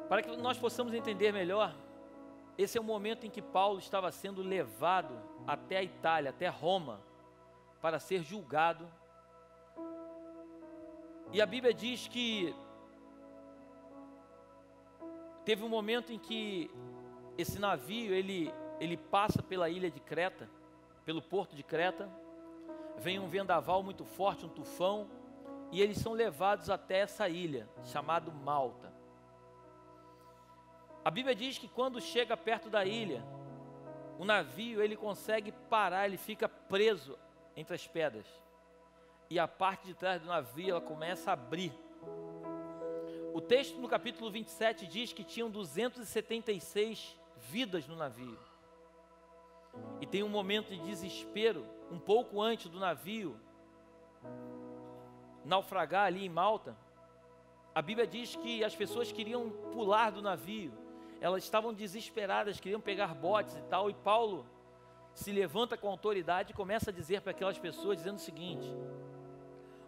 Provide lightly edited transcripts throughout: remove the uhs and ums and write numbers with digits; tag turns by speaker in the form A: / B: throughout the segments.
A: Para que nós possamos entender melhor, esse é o momento em que Paulo estava sendo levado até a Itália, até Roma, para ser julgado. E a Bíblia diz que teve um momento em que esse navio, ele passa pela ilha de Creta, pelo porto de Creta, vem um vendaval muito forte, um tufão, e eles são levados até essa ilha, chamada Malta. A Bíblia diz que quando chega perto da ilha, o navio ele consegue parar, ele fica preso entre as pedras. E a parte de trás do navio ela começa a abrir. O texto no capítulo 27 diz que tinham 276 vidas no navio. E tem um momento de desespero, um pouco antes do navio naufragar ali em Malta. A Bíblia diz que as pessoas queriam pular do navio. Elas estavam desesperadas, queriam pegar botes e tal, e Paulo se levanta com autoridade e começa a dizer para aquelas pessoas, dizendo o seguinte: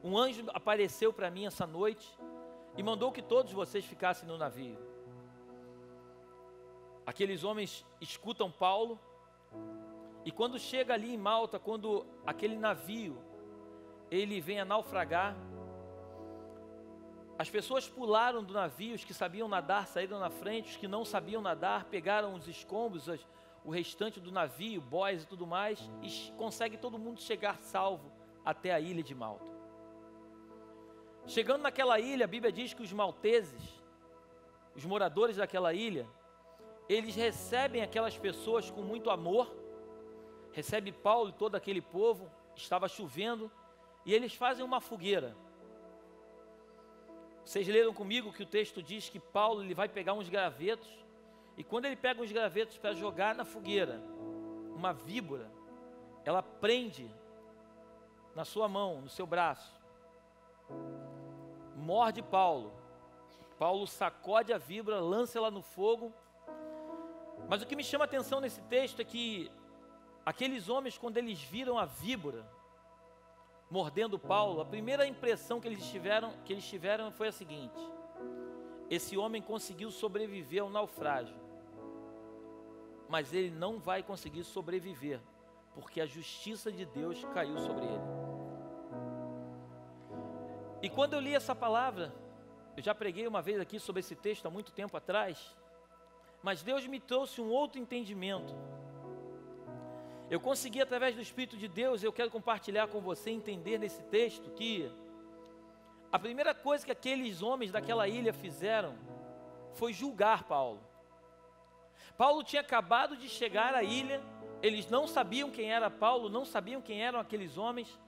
A: um anjo apareceu para mim essa noite e mandou que todos vocês ficassem no navio. Aqueles homens escutam Paulo, e quando chega ali em Malta, quando aquele navio ele vem a naufragar, as pessoas pularam do navio, os que sabiam nadar saíram na frente, os que não sabiam nadar pegaram os escombros, o restante do navio, boias e tudo mais, e consegue todo mundo chegar salvo até a ilha de Malta. Chegando naquela ilha, a Bíblia diz que os malteses, os moradores daquela ilha, eles recebem aquelas pessoas com muito amor, recebe Paulo e todo aquele povo, estava chovendo, e eles fazem uma fogueira. Vocês leram comigo que o texto diz que Paulo ele vai pegar uns gravetos, e quando ele pega uns gravetos para jogar na fogueira, uma víbora, ela prende na sua mão, no seu braço, morde Paulo. Paulo sacode a víbora, lança ela no fogo. Mas o que me chama a atenção nesse texto é que aqueles homens, quando eles viram a víbora mordendo Paulo, a primeira impressão que eles tiveram foi a seguinte: esse homem conseguiu sobreviver ao naufrágio, mas ele não vai conseguir sobreviver, porque a justiça de Deus caiu sobre ele. E quando eu li essa palavra, eu já preguei uma vez aqui sobre esse texto há muito tempo atrás, mas Deus me trouxe um outro entendimento. Eu consegui, através do Espírito de Deus, eu quero compartilhar com você, entender nesse texto que a primeira coisa que aqueles homens daquela ilha fizeram foi julgar Paulo. Paulo tinha acabado de chegar à ilha, eles não sabiam quem era Paulo, não sabiam quem eram aqueles homens,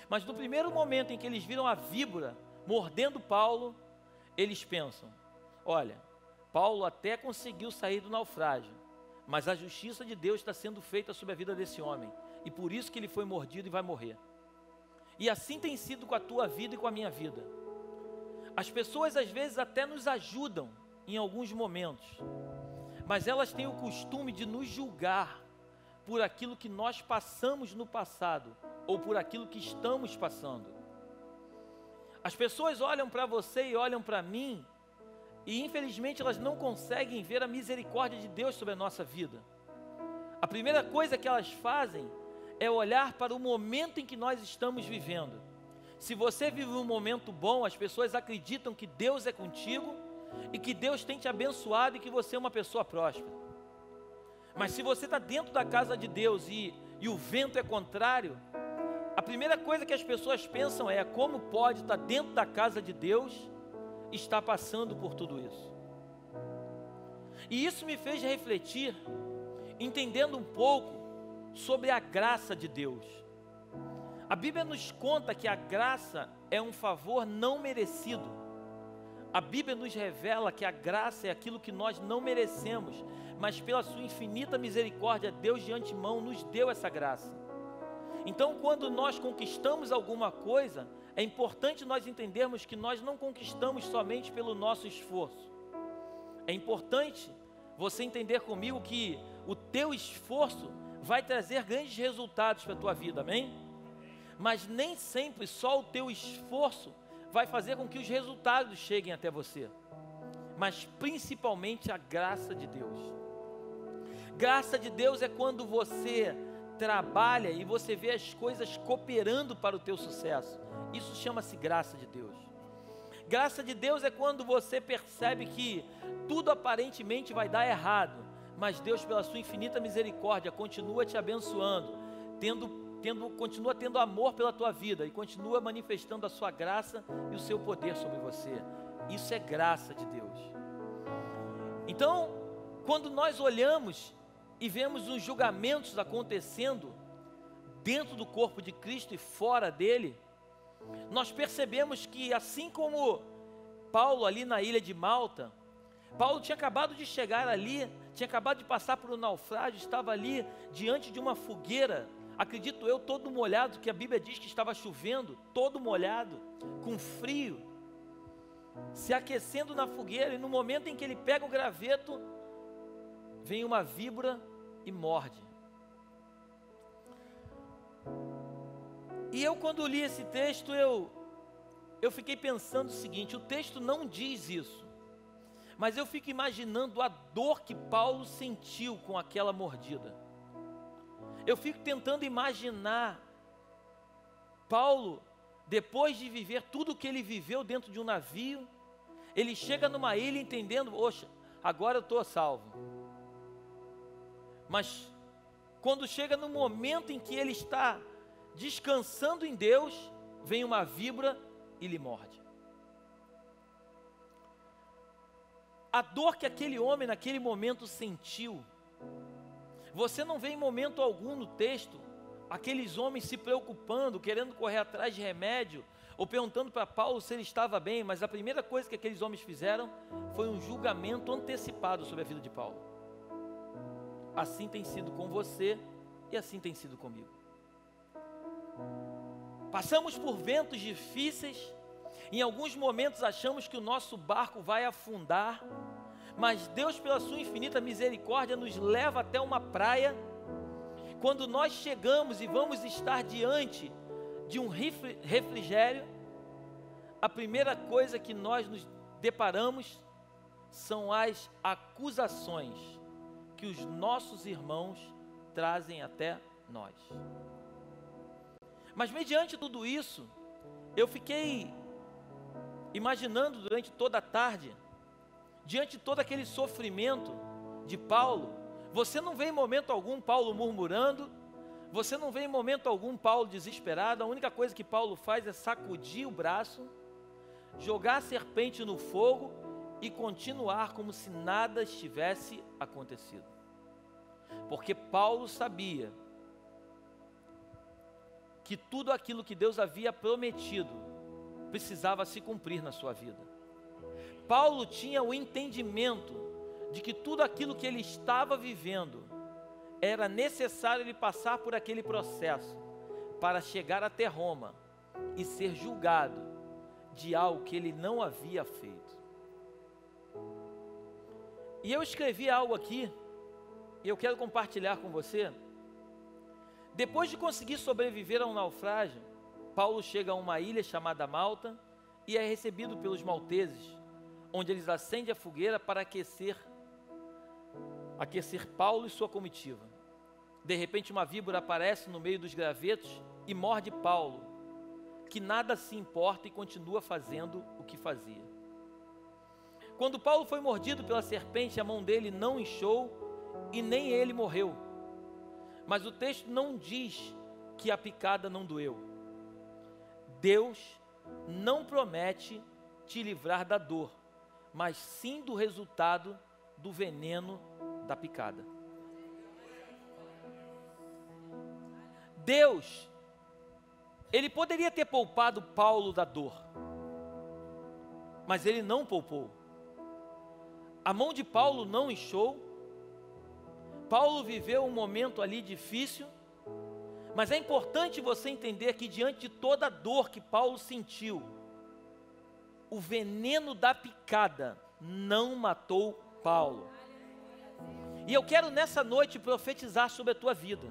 A: mas no primeiro momento em que eles viram a víbora mordendo Paulo, eles pensam: olha, Paulo até conseguiu sair do naufrágio, mas a justiça de Deus está sendo feita sobre a vida desse homem, e por isso que ele foi mordido e vai morrer. E assim tem sido com a tua vida e com a minha vida. As pessoas às vezes até nos ajudam em alguns momentos, mas elas têm o costume de nos julgar por aquilo que nós passamos no passado, ou por aquilo que estamos passando. As pessoas olham para você e olham para mim, e infelizmente elas não conseguem ver a misericórdia de Deus sobre a nossa vida. A primeira coisa que elas fazem é olhar para o momento em que nós estamos vivendo. Se você vive um momento bom, as pessoas acreditam que Deus é contigo e que Deus tem te abençoado e que você é uma pessoa próspera. Mas se você está dentro da casa de Deus e o vento é contrário, a primeira coisa que as pessoas pensam é: como pode estar dentro da casa de Deus e estar passando por tudo isso? E isso me fez refletir, entendendo um pouco sobre a graça de Deus. A Bíblia nos conta que a graça é um favor não merecido. A Bíblia nos revela que a graça é aquilo que nós não merecemos, mas pela sua infinita misericórdia, Deus de antemão nos deu essa graça. Então, quando nós conquistamos alguma coisa, é importante nós entendermos que nós não conquistamos somente pelo nosso esforço. É importante você entender comigo que o teu esforço vai trazer grandes resultados para a tua vida, amém? Mas nem sempre só o teu esforço vai fazer com que os resultados cheguem até você. mas principalmente a graça de Deus. Graça de Deus é quando você trabalha e você vê as coisas cooperando para o teu sucesso. Isso chama-se graça de Deus. Graça de Deus é quando você percebe que tudo aparentemente vai dar errado, mas Deus, pela sua infinita misericórdia, continua te abençoando, continua tendo amor pela tua vida e continua manifestando a sua graça e o seu poder sobre você. Isso é graça de Deus. Então, quando nós olhamos e vemos os julgamentos acontecendo dentro do corpo de Cristo e fora dele, nós percebemos que, assim como Paulo ali na ilha de Malta, Paulo tinha acabado de chegar ali, tinha acabado de passar por um naufrágio, estava ali diante de uma fogueira, acredito eu, todo molhado, que a Bíblia diz que estava chovendo, todo molhado, com frio, se aquecendo na fogueira, e no momento em que ele pega o graveto, vem uma víbora e morde. E eu, quando li esse texto, eu fiquei pensando o seguinte: o texto não diz isso, mas eu fico imaginando a dor que Paulo sentiu com aquela mordida. Eu fico tentando imaginar Paulo, depois de viver tudo o que ele viveu dentro de um navio, ele chega numa ilha entendendo: poxa, agora eu estou salvo. Mas quando chega no momento em que ele está descansando em Deus, vem uma víbora e lhe morde. A dor que aquele homem naquele momento sentiu, você não vê em momento algum no texto aqueles homens se preocupando, querendo correr atrás de remédio, ou perguntando para Paulo se ele estava bem, mas a primeira coisa que aqueles homens fizeram foi um julgamento antecipado sobre a vida de Paulo. Assim tem sido com você e assim tem sido comigo. Passamos por ventos difíceis, em alguns momentos achamos que o nosso barco vai afundar, mas Deus, pela sua infinita misericórdia, nos leva até uma praia. Quando nós chegamos e vamos estar diante de um refrigério, a primeira coisa que nós nos deparamos são as acusações que os nossos irmãos trazem até nós. Mas mediante tudo isso, eu fiquei imaginando durante toda a tarde, diante de todo aquele sofrimento de Paulo, você não vê em momento algum Paulo murmurando, você não vê em momento algum Paulo desesperado. A única coisa que Paulo faz é sacudir o braço, jogar a serpente no fogo e continuar como se nada estivesse acontecido. Porque Paulo sabia que tudo aquilo que Deus havia prometido precisava se cumprir na sua vida. Paulo tinha o entendimento de que tudo aquilo que ele estava vivendo era necessário ele passar por aquele processo para chegar até Roma e ser julgado de algo que ele não havia feito. E eu escrevi algo aqui e eu quero compartilhar com você. Depois de conseguir sobreviver a um naufrágio, Paulo chega a uma ilha chamada Malta e é recebido pelos malteses, onde eles acendem a fogueira para aquecer Paulo e sua comitiva. De repente uma víbora aparece no meio dos gravetos e morde Paulo, que nada se importa e continua fazendo o que fazia. Quando Paulo foi mordido pela serpente, a mão dele não inchou e nem ele morreu. Mas o texto não diz que a picada não doeu. Deus não promete te livrar da dor, mas sim do resultado do veneno da picada. Deus, Ele poderia ter poupado Paulo da dor, mas Ele não poupou. A mão de Paulo não inchou. Paulo viveu um momento ali difícil, mas é importante você entender que diante de toda a dor que Paulo sentiu, o veneno da picada não matou Paulo. E eu quero nessa noite profetizar sobre a tua vida.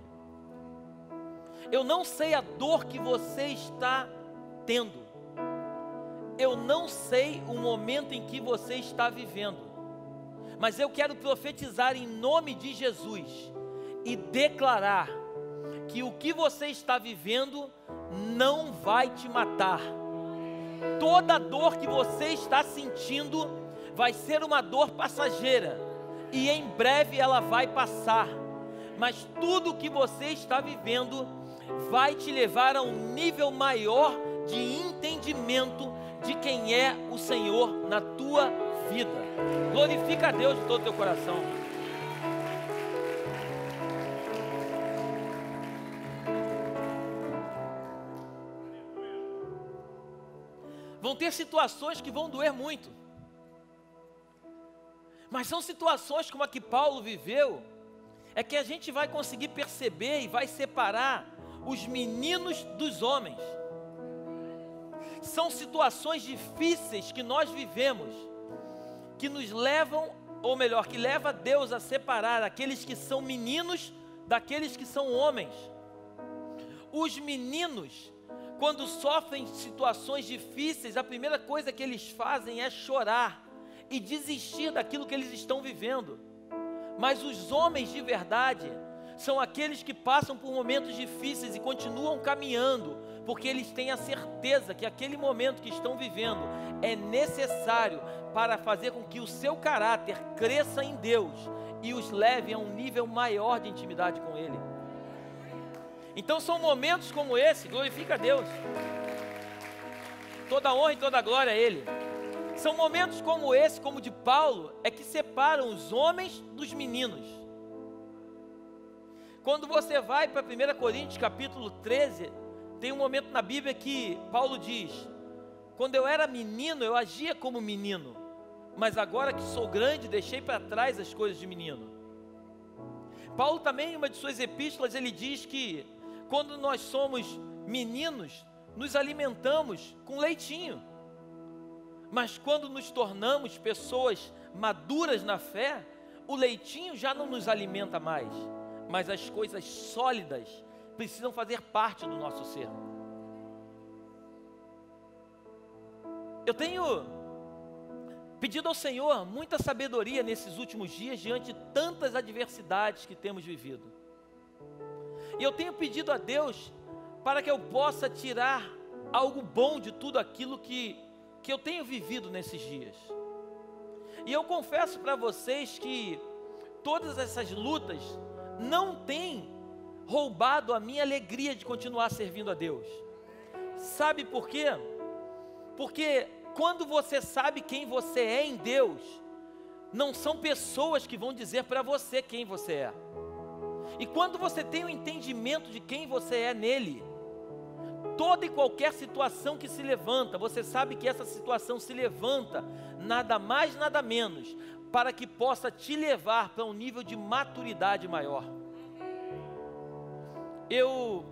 A: Eu não sei a dor que você está tendo. eu não sei o momento em que você está vivendo, mas eu quero profetizar em nome de Jesus e declarar que o que você está vivendo não vai te matar. Toda dor que você está sentindo vai ser uma dor passageira e em breve ela vai passar. Mas tudo que você está vivendo vai te levar a um nível maior de entendimento de quem é o Senhor na tua vida. Glorifica a Deus de todo o teu coração. Vão ter situações que vão doer muito, mas são situações como a que Paulo viveu, é que a gente vai conseguir perceber e vai separar os meninos dos homens. São situações difíceis que nós vivemos, que nos levam, ou melhor, que leva Deus a separar aqueles que são meninos daqueles que são homens. Os meninos, quando sofrem situações difíceis, a primeira coisa que eles fazem é chorar e desistir daquilo que eles estão vivendo. Mas os homens de verdade são aqueles que passam por momentos difíceis e continuam caminhando, porque eles têm a certeza que aquele momento que estão vivendo é necessário para fazer com que o seu caráter cresça em Deus e os leve a um nível maior de intimidade com Ele. Então são momentos como esse, glorifica a Deus, toda honra e toda glória a Ele. São momentos como esse, como o de Paulo, é que separam os homens dos meninos. Quando você vai para 1 Coríntios capítulo 13, tem um momento na Bíblia que Paulo diz: quando eu era menino, eu agia como menino, mas agora que sou grande, deixei para trás as coisas de menino. Paulo também, em uma de suas epístolas, ele diz que quando nós somos meninos, nos alimentamos com leitinho. Mas quando nos tornamos pessoas maduras na fé, o leitinho já não nos alimenta mais, mas as coisas sólidas precisam fazer parte do nosso ser. Eu tenho pedido ao Senhor muita sabedoria nesses últimos dias, diante de tantas adversidades que temos vivido. E eu tenho pedido a Deus para que eu possa tirar algo bom de tudo aquilo que eu tenho vivido nesses dias. E eu confesso para vocês que todas essas lutas não têm roubado a minha alegria de continuar servindo a Deus. Sabe por quê? Porque quando você sabe quem você é em Deus, não são pessoas que vão dizer para você quem você é. E quando você tem o entendimento de quem você é nele, toda e qualquer situação que se levanta, você sabe que essa situação se levanta, nada mais, nada menos, para que possa te levar para um nível de maturidade maior. Eu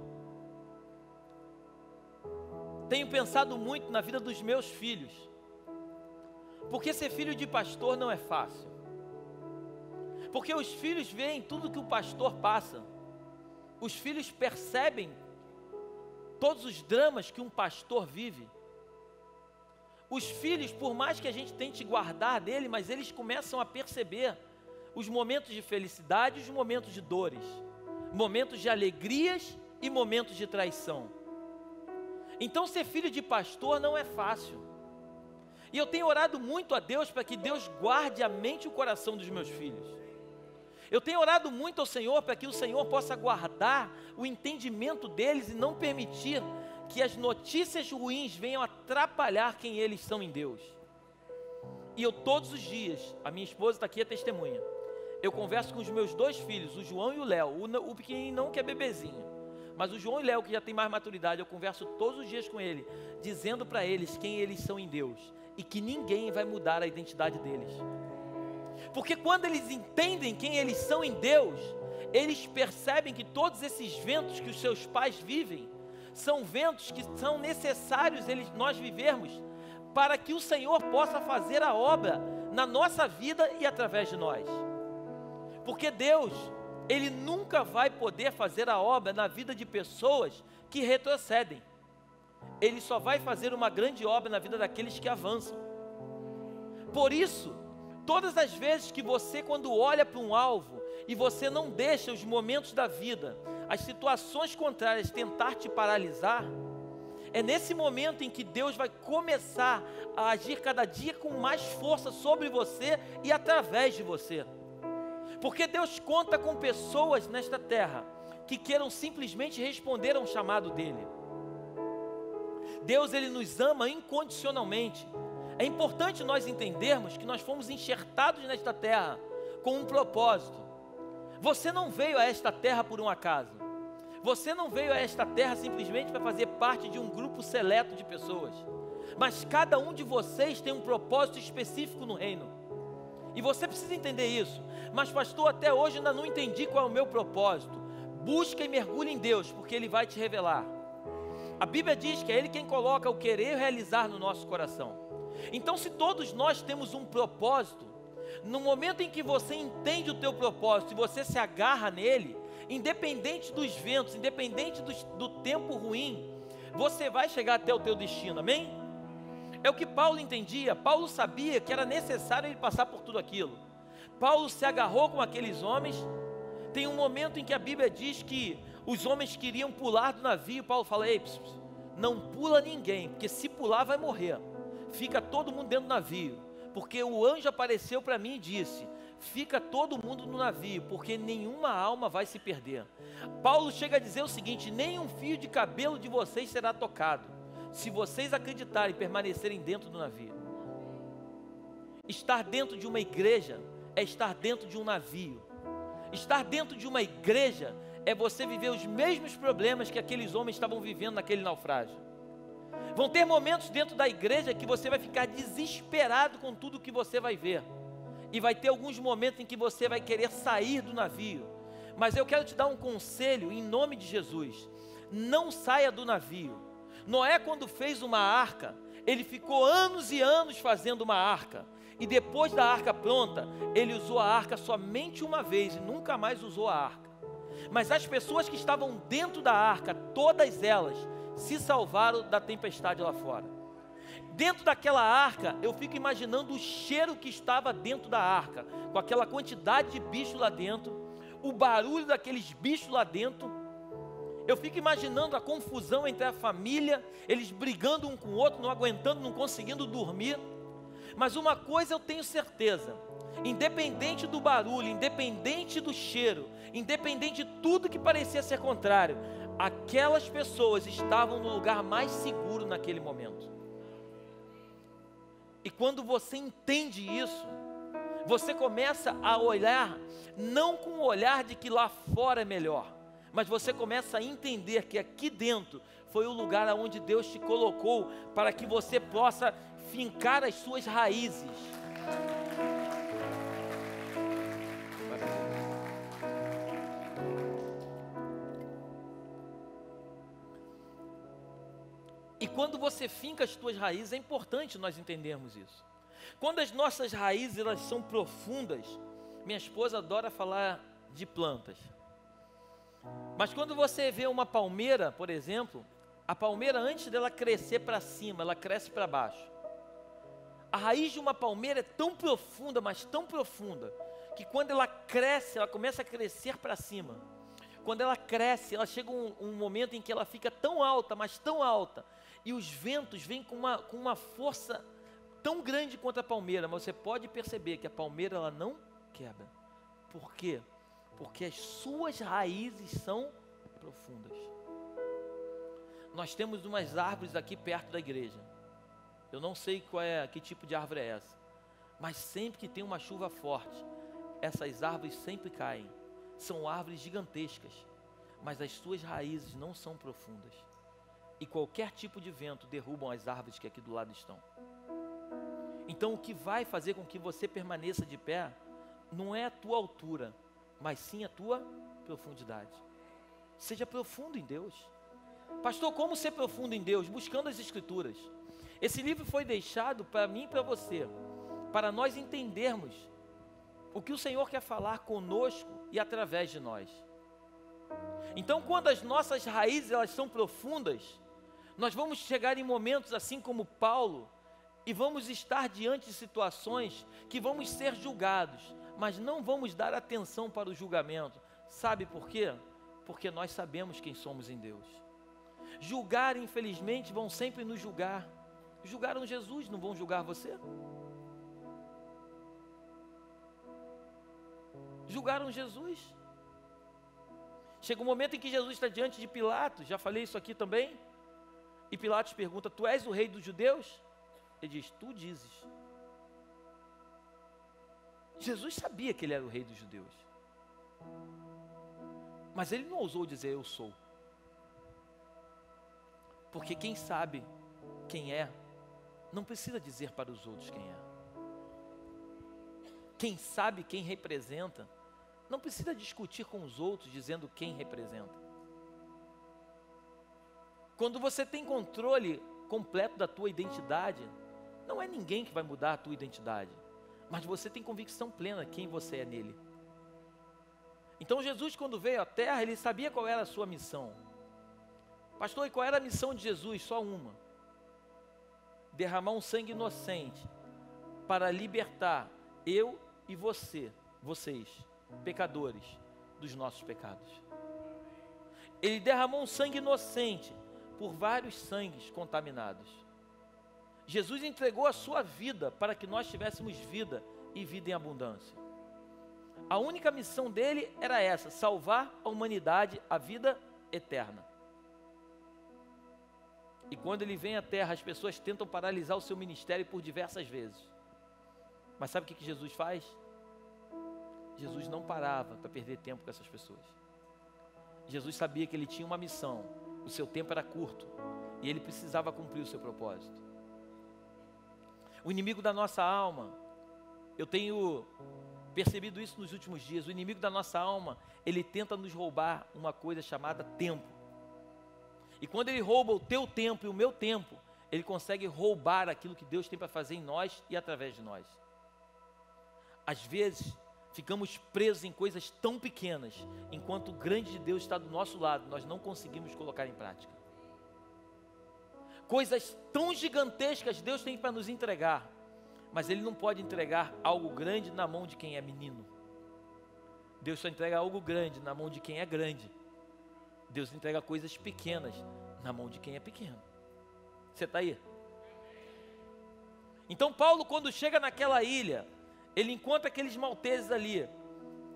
A: tenho pensado muito na vida dos meus filhos, porque ser filho de pastor não é fácil. Porque os filhos veem tudo que o pastor passa, os filhos percebem todos os dramas que um pastor vive. Os filhos, por mais que a gente tente guardar dele, mas eles começam a perceber os momentos de felicidade e os momentos de dores, momentos de alegrias e momentos de traição. Então ser filho de pastor não é fácil. E eu tenho orado muito a Deus para que Deus guarde a mente e o coração dos meus filhos. Eu tenho orado muito ao Senhor para que o Senhor possa guardar o entendimento deles e não permitir que as notícias ruins venham atrapalhar quem eles são em Deus. E eu todos os dias, a minha esposa está aqui, a testemunha, eu converso com os meus dois filhos, o João e o Léo, o pequenininho não que é bebezinho, mas o João e o Léo que já tem mais maturidade, eu converso todos os dias com ele, dizendo para eles quem eles são em Deus e que ninguém vai mudar a identidade deles. Porque quando eles entendem quem eles são em Deus, eles percebem que todos esses ventos que os seus pais vivem, são ventos que são necessários nós vivermos, para que o Senhor possa fazer a obra na nossa vida e através de nós. Porque Deus, Ele nunca vai poder fazer a obra na vida de pessoas que retrocedem. Ele só vai fazer uma grande obra na vida daqueles que avançam. Por isso, todas as vezes que você, quando olha para um alvo, e você não deixa os momentos da vida, as situações contrárias tentar te paralisar, é nesse momento em que Deus vai começar a agir cada dia com mais força sobre você e através de você. Porque Deus conta com pessoas nesta terra que queiram simplesmente responder a um chamado dEle. Deus, Ele nos ama incondicionalmente. É importante nós entendermos que nós fomos enxertados nesta terra com um propósito. Você não veio a esta terra por um acaso. Você não veio a esta terra simplesmente para fazer parte de um grupo seleto de pessoas. Mas cada um de vocês tem um propósito específico no reino. E você precisa entender isso. Mas pastor, até hoje ainda não entendi qual é o meu propósito. Busca e mergulhe em Deus, porque Ele vai te revelar. A Bíblia diz que é Ele quem coloca o querer e o realizar no nosso coração. Então, se todos nós temos um propósito, no momento em que você entende o teu propósito e você se agarra nele, independente dos ventos, independente do tempo ruim, você vai chegar até o teu destino, amém? É o que Paulo entendia. Paulo sabia que era necessário ele passar por tudo aquilo. Paulo se agarrou com aqueles homens. Tem um momento em que a Bíblia diz que os homens queriam pular do navio. Paulo fala: ei, não pula ninguém, porque se pular vai morrer. Fica todo mundo dentro do navio, porque o anjo apareceu para mim e disse: fica todo mundo no navio, porque nenhuma alma vai se perder. Paulo chega a dizer o seguinte: nem um fio de cabelo de vocês será tocado, se vocês acreditarem e permanecerem dentro do navio. Estar dentro de uma igreja é estar dentro de um navio. Estar dentro de uma igreja é você viver os mesmos problemas que aqueles homens estavam vivendo naquele naufrágio. Vão ter momentos dentro da igreja que você vai ficar desesperado com tudo que você vai ver. E vai ter alguns momentos em que você vai querer sair do navio. Mas eu quero te dar um conselho em nome de Jesus: não saia do navio. Noé, quando fez uma arca, ele ficou anos e anos fazendo uma arca. E depois da arca pronta, ele usou a arca somente uma vez e nunca mais usou a arca. Mas as pessoas que estavam dentro da arca, todas elas se salvaram da tempestade lá fora. Dentro daquela arca, eu fico imaginando o cheiro que estava dentro da arca, com aquela quantidade de bicho lá dentro, o barulho daqueles bichos lá dentro. Eu fico imaginando a confusão entre a família, eles brigando um com o outro, não aguentando, não conseguindo dormir. Mas uma coisa eu tenho certeza: independente do barulho, independente do cheiro, independente de tudo que parecia ser contrário, aquelas pessoas estavam no lugar mais seguro naquele momento. E quando você entende isso, você começa a olhar, não com o olhar de que lá fora é melhor, mas você começa a entender que aqui dentro foi o lugar onde Deus te colocou para que você possa fincar as suas raízes. E quando você finca as tuas raízes, é importante nós entendermos isso. Quando as nossas raízes elas são profundas, minha esposa adora falar de plantas. Mas quando você vê uma palmeira, por exemplo, a palmeira, antes dela crescer para cima, ela cresce para baixo. A raiz de uma palmeira é tão profunda, mas tão profunda, que quando ela cresce, ela começa a crescer para cima. Quando ela cresce, ela chega um momento em que ela fica tão alta, mas tão alta, e os ventos vêm com uma força tão grande quanto a palmeira, mas você pode perceber que a palmeira ela não quebra. Por quê? Porque as suas raízes são profundas. Nós temos umas árvores aqui perto da igreja. Eu não sei que tipo de árvore é essa, mas sempre que tem uma chuva forte, essas árvores sempre caem. São árvores gigantescas, mas as suas raízes não são profundas. E qualquer tipo de vento derrubam as árvores que aqui do lado estão. Então o que vai fazer com que você permaneça de pé não é a tua altura, mas sim a tua profundidade. Seja profundo em Deus. Pastor, como ser profundo em Deus? Buscando as Escrituras. Esse livro foi deixado para mim e para você, para nós entendermos o que o Senhor quer falar conosco e através de nós. Então, quando as nossas raízes elas são profundas, Nós vamos chegar em momentos assim como Paulo, e vamos estar diante de situações que vamos ser julgados, mas não vamos dar atenção para o julgamento. Sabe por quê? Porque nós sabemos quem somos em Deus. Julgar, infelizmente, vão sempre nos julgar. Julgaram Jesus, não vão julgar você? Julgaram Jesus. Chega um momento em que Jesus está diante de Pilatos, já falei isso aqui também, e Pilatos pergunta: tu és o rei dos judeus? Ele diz: tu dizes. Jesus sabia que ele era o rei dos judeus, mas ele não ousou dizer eu sou, porque quem sabe quem é, não precisa dizer para os outros quem é. Quem sabe quem representa, não precisa discutir com os outros dizendo quem representa. Quando você tem controle completo da tua identidade, não é ninguém que vai mudar a tua identidade, mas você tem convicção plena de quem você é nele. Então Jesus, quando veio à terra, ele sabia qual era a sua missão. Pastor, e qual era a missão de Jesus? Só uma: derramar um sangue inocente para libertar eu e vocês, pecadores, dos nossos pecados. Ele derramou um sangue inocente por vários sangues contaminados. Jesus entregou a sua vida para que nós tivéssemos vida e vida em abundância. A única missão dele era essa: salvar a humanidade, a vida eterna. E quando ele vem à terra, as pessoas tentam paralisar o seu ministério por diversas vezes. Mas sabe o que Jesus faz? Jesus não parava para perder tempo com essas pessoas. Jesus sabia que ele tinha uma missão, o seu tempo era curto, e ele precisava cumprir o seu propósito. O inimigo da nossa alma, eu tenho percebido isso nos últimos dias, o inimigo da nossa alma, ele tenta nos roubar uma coisa chamada tempo. E quando ele rouba o teu tempo e o meu tempo, ele consegue roubar aquilo que Deus tem para fazer em nós e através de nós. Às vezes, ficamos presos em coisas tão pequenas, enquanto o grande de Deus está do nosso lado, nós não conseguimos colocar em prática. Coisas tão gigantescas Deus tem para nos entregar, mas Ele não pode entregar algo grande na mão de quem é menino. Deus só entrega algo grande na mão de quem é grande. Deus entrega coisas pequenas na mão de quem é pequeno. Você está aí? Então Paulo, quando chega naquela ilha, ele encontra aqueles malteses ali.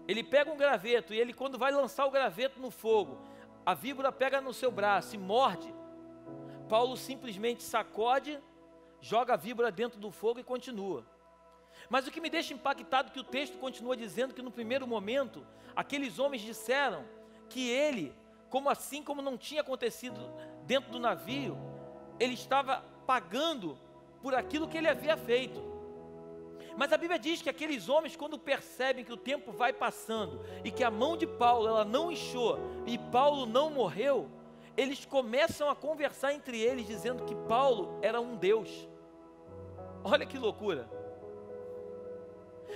A: Ele pega um graveto e ele, quando vai lançar o graveto no fogo, a víbora pega no seu braço e morde. Paulo simplesmente sacode, joga a víbora dentro do fogo e continua. Mas o que me deixa impactado é que o texto continua dizendo que no primeiro momento, aqueles homens disseram que ele, como não tinha acontecido dentro do navio, ele estava pagando por aquilo que ele havia feito. Mas a Bíblia diz que aqueles homens, quando percebem que o tempo vai passando e que a mão de Paulo ela não inchou e Paulo não morreu, eles começam a conversar entre eles dizendo que Paulo era um Deus. Olha que loucura!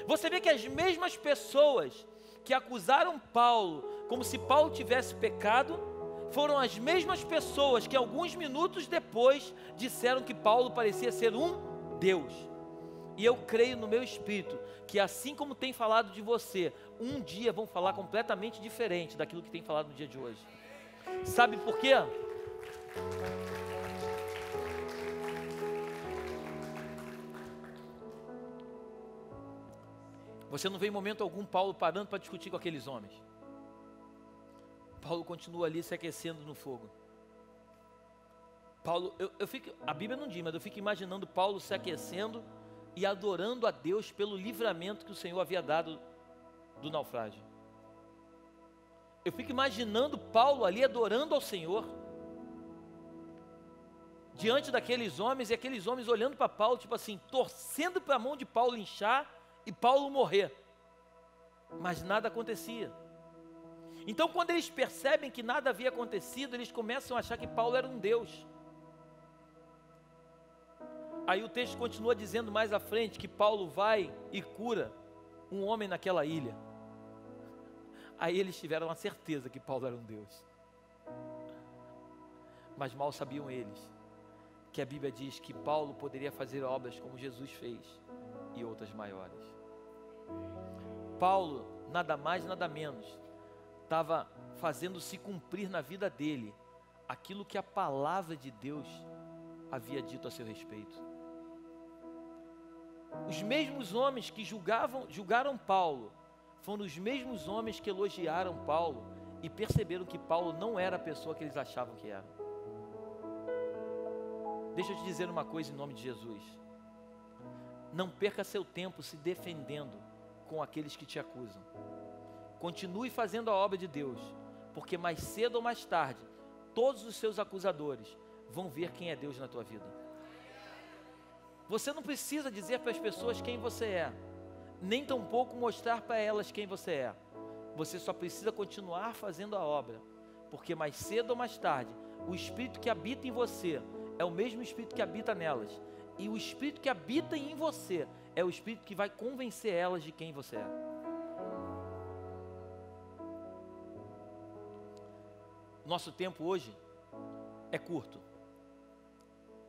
A: Você vê que as mesmas pessoas que acusaram Paulo como se Paulo tivesse pecado, foram as mesmas pessoas que alguns minutos depois disseram que Paulo parecia ser um Deus. E eu creio no meu espírito que assim como tem falado de você, um dia vão falar completamente diferente daquilo que tem falado no dia de hoje. Sabe por quê? Você não vê em momento algum Paulo parando para discutir com aqueles homens. Paulo continua ali se aquecendo no fogo. Paulo, a Bíblia não diz, mas eu fico imaginando Paulo se aquecendo e adorando a Deus pelo livramento que o Senhor havia dado do naufrágio. Eu fico imaginando Paulo ali adorando ao Senhor, diante daqueles homens, e aqueles homens olhando para Paulo, tipo assim, torcendo para a mão de Paulo inchar e Paulo morrer. Mas nada acontecia. Então, quando eles percebem que nada havia acontecido, eles começam a achar que Paulo era um Deus. Aí o texto continua dizendo mais à frente que Paulo vai e cura um homem naquela ilha. Aí eles tiveram a certeza que Paulo era um Deus. Mas mal sabiam eles que a Bíblia diz que Paulo poderia fazer obras como Jesus fez e outras maiores. Paulo, nada mais, nada menos, estava fazendo se cumprir na vida dele aquilo que a palavra de Deus havia dito a seu respeito. Os mesmos homens que julgaram Paulo foram os mesmos homens que elogiaram Paulo e perceberam que Paulo não era a pessoa que eles achavam que era. Deixa eu te dizer uma coisa em nome de Jesus. Não perca seu tempo se defendendo com aqueles que te acusam. Continue fazendo a obra de Deus, porque mais cedo ou mais tarde, todos os seus acusadores vão ver quem é Deus na tua vida. Você não precisa dizer para as pessoas quem você é, nem tampouco mostrar para elas quem você é. Você só precisa continuar fazendo a obra, porque mais cedo ou mais tarde, o Espírito que habita em você é o mesmo Espírito que habita nelas. E o Espírito que habita em você é o Espírito que vai convencer elas de quem você é. Nosso tempo hoje é curto.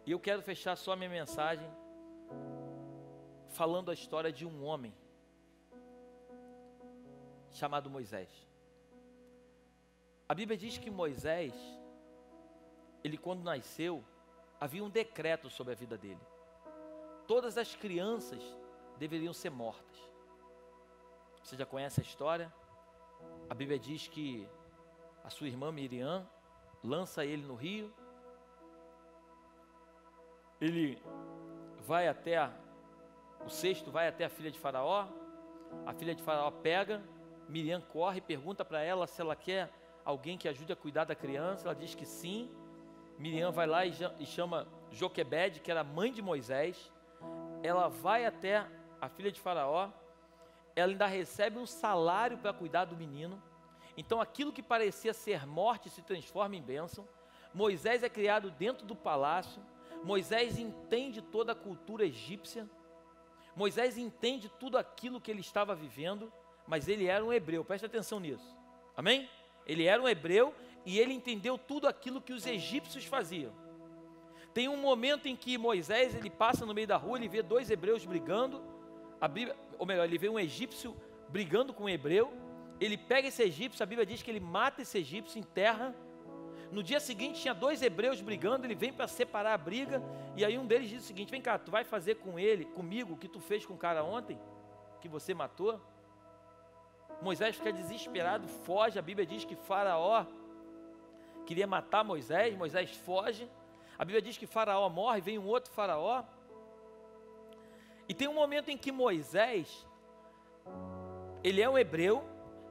A: E eu quero fechar só a minha mensagem falando a história de um homem chamado Moisés. A Bíblia diz que Moisés, ele quando nasceu, havia um decreto sobre a vida dele. Todas as crianças deveriam ser mortas. Você já conhece a história? A Bíblia diz que a sua irmã Miriam lança ele no rio. Ele vai até o cesto, vai até a filha de Faraó. A filha de Faraó pega, Miriam corre, pergunta para ela se ela quer alguém que ajude a cuidar da criança. Ela diz que sim. Miriam vai lá e chama Joquebede, que era a mãe de Moisés. Ela vai até a filha de Faraó. Ela ainda recebe um salário para cuidar do menino. Então aquilo que parecia ser morte se transforma em bênção. Moisés é criado dentro do palácio. Moisés entende toda a cultura egípcia. Moisés entende tudo aquilo que ele estava vivendo, mas ele era um hebreu, presta atenção nisso, amém? Ele era um hebreu e ele entendeu tudo aquilo que os egípcios faziam. Tem um momento em que Moisés, ele passa no meio da rua, ele vê dois hebreus brigando, ele vê um egípcio brigando com um hebreu, ele pega esse egípcio, a Bíblia diz que ele mata esse egípcio, enterra. No dia seguinte tinha dois hebreus brigando, ele vem para separar a briga, e aí um deles diz o seguinte: vem cá, tu vai fazer comigo o que tu fez com o cara ontem, que você matou? Moisés fica desesperado, foge. A Bíblia diz que Faraó queria matar Moisés, Moisés foge. A Bíblia diz que Faraó morre, vem um outro Faraó. E tem um momento em que Moisés, ele é um hebreu,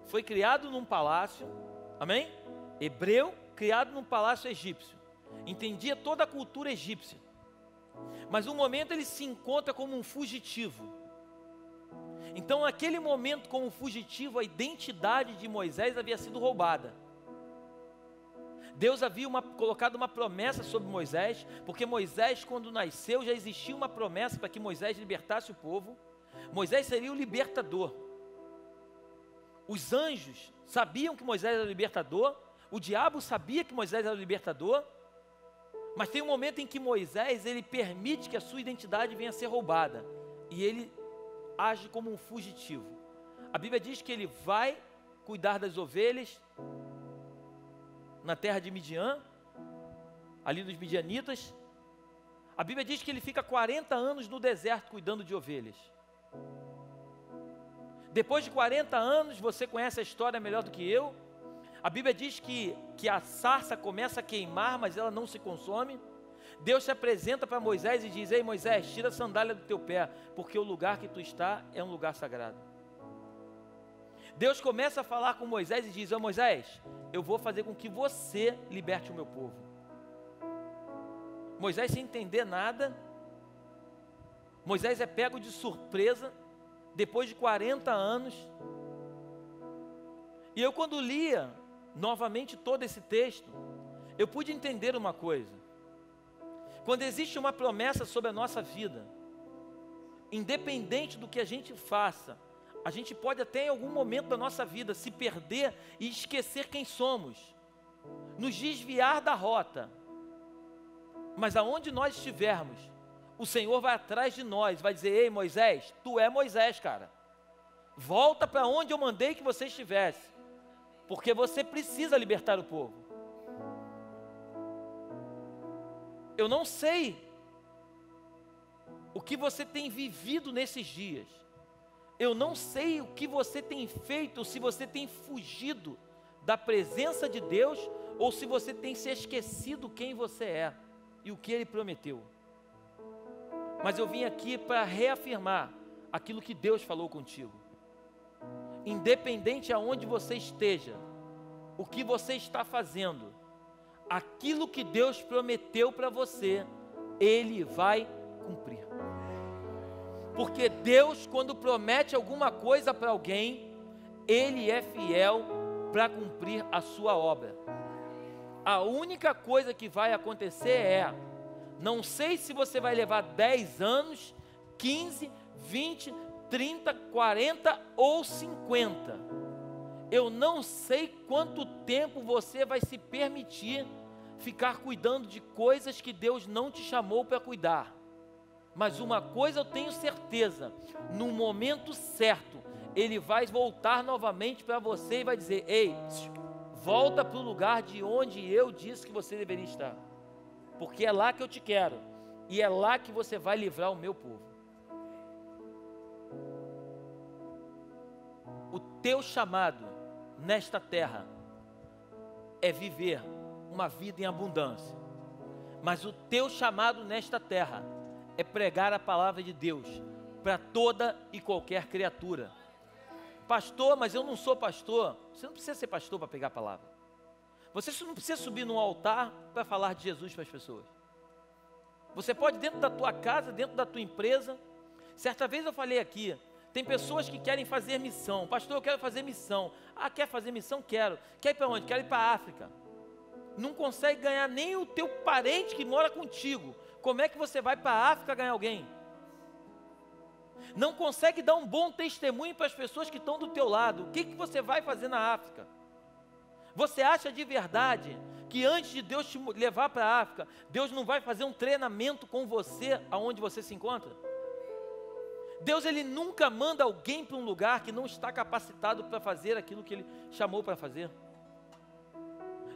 A: foi criado num palácio, amém? Hebreu, criado num palácio egípcio, entendia toda a cultura egípcia, mas um momento ele se encontra como um fugitivo. Então naquele momento, como fugitivo, a identidade de Moisés havia sido roubada. Deus havia colocado uma promessa sobre Moisés, porque Moisés, quando nasceu, já existia uma promessa para que Moisés libertasse o povo. Moisés seria o libertador. Os anjos sabiam que Moisés era o libertador, o diabo sabia que Moisés era o libertador, mas tem um momento em que Moisés, ele permite que a sua identidade venha a ser roubada, e ele age como um fugitivo. A Bíblia diz que ele vai cuidar das ovelhas na terra de Midian, ali dos midianitas. A Bíblia diz que ele fica 40 anos no deserto cuidando de ovelhas. Depois de 40 anos, você conhece a história melhor do que eu, a Bíblia diz que a sarça começa a queimar, mas ela não se consome. Deus se apresenta para Moisés e diz: ei Moisés, tira a sandália do teu pé, porque o lugar que tu está é um lugar sagrado. Deus começa a falar com Moisés e diz: ó Moisés, eu vou fazer com que você liberte o meu povo. Moisés, sem entender nada, Moisés é pego de surpresa, depois de 40 anos. E eu, quando lia novamente todo esse texto, eu pude entender uma coisa: quando existe uma promessa sobre a nossa vida, independente do que a gente faça, a gente pode até em algum momento da nossa vida se perder e esquecer quem somos, nos desviar da rota. Mas aonde nós estivermos, o Senhor vai atrás de nós, vai dizer: ei Moisés, tu é Moisés, cara. Volta para onde eu mandei que você estivesse, porque você precisa libertar o povo. Eu não sei o que você tem vivido nesses dias. Eu não sei o que você tem feito, se você tem fugido da presença de Deus, ou se você tem se esquecido quem você é e o que Ele prometeu. Mas eu vim aqui para reafirmar aquilo que Deus falou contigo. Independente aonde você esteja, o que você está fazendo, aquilo que Deus prometeu para você, Ele vai cumprir. Porque Deus, quando promete alguma coisa para alguém, Ele é fiel para cumprir a sua obra. A única coisa que vai acontecer é, não sei se você vai levar 10 anos, 15, 20, 30, 40 ou 50. Eu não sei quanto tempo você vai se permitir ficar cuidando de coisas que Deus não te chamou para cuidar. Mas uma coisa eu tenho certeza, no momento certo, Ele vai voltar novamente para você e vai dizer: ei, volta para o lugar de onde eu disse que você deveria estar, porque é lá que eu te quero, e é lá que você vai livrar o meu povo. O teu chamado nesta terra é viver uma vida em abundância, mas o teu chamado nesta terra é pregar a palavra de Deus para toda e qualquer criatura. Pastor, mas eu não sou pastor. Você não precisa ser pastor para pregar a palavra. Você não precisa subir num altar para falar de Jesus para as pessoas. Você pode, dentro da tua casa, dentro da tua empresa. Certa vez eu falei aqui, tem pessoas que querem fazer missão. Pastor, eu quero fazer missão. Ah, quer fazer missão? Quero. Quer ir para onde? Quero ir para a África. Não consegue ganhar nem o teu parente que mora contigo. Como é que você vai para a África ganhar alguém? Não consegue dar um bom testemunho para as pessoas que estão do teu lado. O que você vai fazer na África? Você acha de verdade que antes de Deus te levar para a África, Deus não vai fazer um treinamento com você aonde você se encontra? Deus, Ele nunca manda alguém para um lugar que não está capacitado para fazer aquilo que Ele chamou para fazer.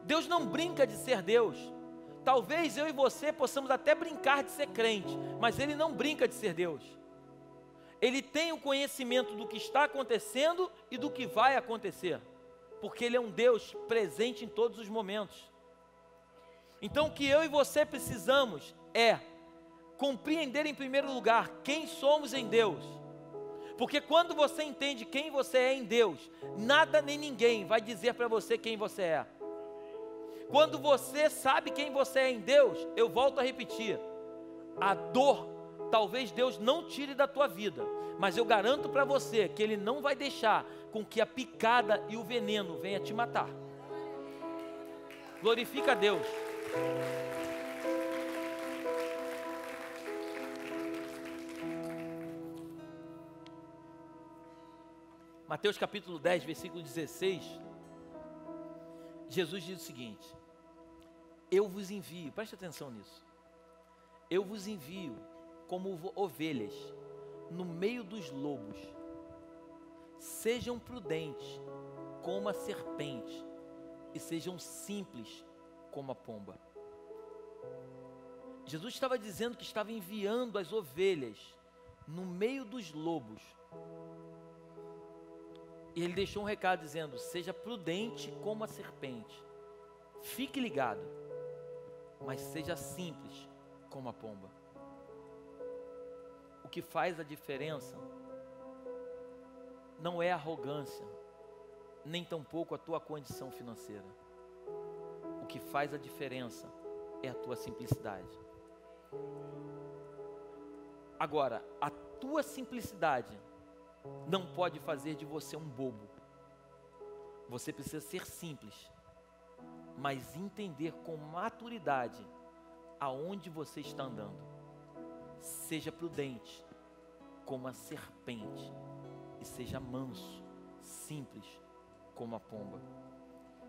A: Deus não brinca de ser Deus. Talvez eu e você possamos até brincar de ser crente, mas Ele não brinca de ser Deus. Ele tem o conhecimento do que está acontecendo e do que vai acontecer, porque Ele é um Deus presente em todos os momentos. Então o que eu e você precisamos é compreender em primeiro lugar quem somos em Deus, porque quando você entende quem você é em Deus, nada nem ninguém vai dizer para você quem você é. Quando você sabe quem você é em Deus, eu volto a repetir, a dor, talvez Deus não tire da tua vida, mas eu garanto para você que Ele não vai deixar com que a picada e o veneno venha te matar. Glorifica a Deus. Mateus capítulo 10, versículo 16, Jesus diz o seguinte: eu vos envio, preste atenção nisso, eu vos envio como ovelhas no meio dos lobos. Sejam prudentes como a serpente e sejam simples como a pomba. Jesus estava dizendo que estava enviando as ovelhas no meio dos lobos. E Ele deixou um recado dizendo: seja prudente como a serpente, fique ligado, mas seja simples como a pomba. O que faz a diferença não é a arrogância, nem tampouco a tua condição financeira. O que faz a diferença é a tua simplicidade. Agora, a tua simplicidade não pode fazer de você um bobo. Você precisa ser simples, mas entender com maturidade aonde você está andando. Seja prudente como a serpente e seja manso, simples como a pomba.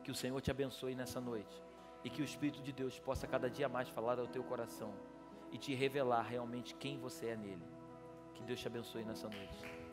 A: Que o Senhor te abençoe nessa noite e que o Espírito de Deus possa cada dia mais falar ao teu coração e te revelar realmente quem você é nele. Que Deus te abençoe nessa noite.